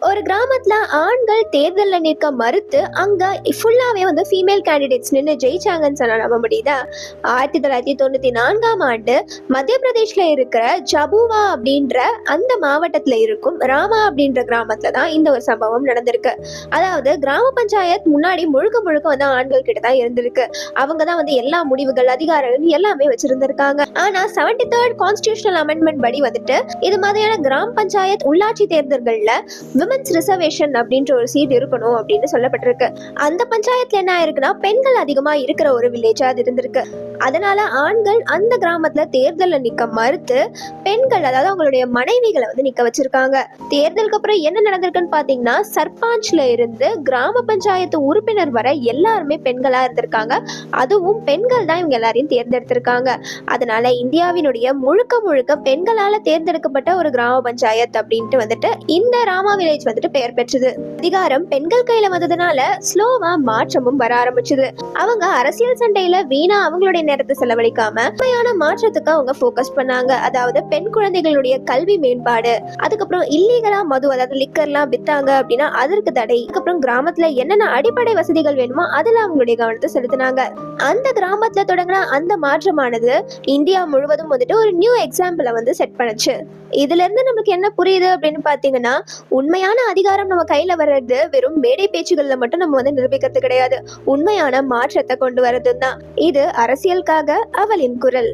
ஒரு கிராமத்துல ஆண்கள் தேர்தல்ல நிற்க மறுத்து அங்க ஃபுல்லாவே வந்து ஃபீமேல் கேண்டிடேட்ஸ் நின்று ஜெயிச்சாங்கன்னு சொன்னா நம்ப முடியுதா? 1994ஆம் ஆண்டு மத்திய பிரதேஷ்ல இருக்கிற ஜபுவா அப்படின்ற அந்த மாவட்டத்துல இருக்கும் ராமா அப்படின்ற கிராமத்துல தான் இந்த ஒரு சம்பவம் நடந்திருக்கு. அதாவது கிராம பஞ்சாயத்து முன்னாடி முழுக்க முழுக்க வந்து ஆண்கள் கிட்ட தான் இருந்திருக்கு. அவங்க தான் வந்து எல்லா முடிவுகள் அதிகாரங்கள் எல்லாமே வச்சிருந்திருக்காங்க. ஆனா 73rd கான்ஸ்டிடியூஷனல் அமெண்ட்மெண்ட் படி வந்துட்டு இது மாதிரியான கிராம பஞ்சாயத்து உள்ளாட்சி தேர்தல்கள்ல விமன்ஸ் ரிசர்வேஷன் அப்படின்ற ஒரு சீட் இருக்கணும் அப்படின்னு சொல்லப்பட்டிருக்கு. அந்த பஞ்சாயத்துல என்ன ஆயிருக்குன்னா பெண்கள் அதிகமா இருக்கிற ஒரு வில்லேஜா அது இருந்திருக்கு. அதனால ஆண்கள் அந்த கிராமத்துல தேர்தல்ல நிக்க மறுத்து பெண்கள், அதாவது அவங்களுடைய மனைவிகளை வந்து நிக்க வச்சிருக்காங்க. தேர்தலுக்கு அப்புறம் என்ன நடந்திருக்குன்னு பாத்தீங்கன்னா, சர்பஞ்ச்ல இருந்து கிராம பஞ்சாயத்து உறுப்பினர் வரை எல்லாருமே பெண்களா இருந்திருக்காங்க. அதுவும் பெண்கள் தான் இவங்க எல்லாரையும் தேர்ந்தெடுத்திருக்காங்க. அதனால இந்தியாவினுடைய முழுக்க முழுக்க பெண்களால தேர்ந்தெடுக்கப்பட்ட ஒரு கிராம பஞ்சாயத்து அப்படின்ட்டு வந்துட்டு இந்த ராமா வில்லேஜ் வந்துட்டு பெயர் பெற்றது. அதிகாரம் பெண்கள் கையில வந்ததுனால ஸ்லோவா மாற்றமும் வர ஆரம்பிச்சது. அவங்க அரசியல் சண்டையில வீணா அவங்களுடைய நேரத்தை செலவழிக்காம உண்மையான மாற்றத்துக்கு அவங்க போக்கஸ் பண்ணாங்க. அதாவது பெண் குழந்தைகளுடைய கல்வி மேம்பாடு, அதுக்கப்புறம் இல்லீகலா மது, அதாவது லிக்கர்லாம் வித்தாங்க அப்படின்னா அதற்கு தடை, அதுக்கப்புறம் கிராமத்துல என்னென்ன அடிப்படை வசதிகள் வேணுமோ அதுல அவங்களுடைய கவனத்தை செலுத்தினாங்க. அந்த கிராமத்துல தொடங்கின அந்த மாற்றமானது இந்தியா முழுவதும் வந்துட்டு ஒரு நியூ எக்ஸாம்பிளை வந்து செட் பண்ணுச்சு. இதுல இருந்து நமக்கு என்ன புரியுது அப்படின்னு பாத்தீங்கன்னா, உண்மையான அதிகாரம் நம்ம கையில வர்றது வெறும் மேடை பேச்சுகள்ல மட்டும் நம்ம வந்து நிரூபிக்கிறது கிடையாது, உண்மையான மாற்றத்தை கொண்டு வர்றதுதான். இது அரசியலுக்காக அவளின் குரல்.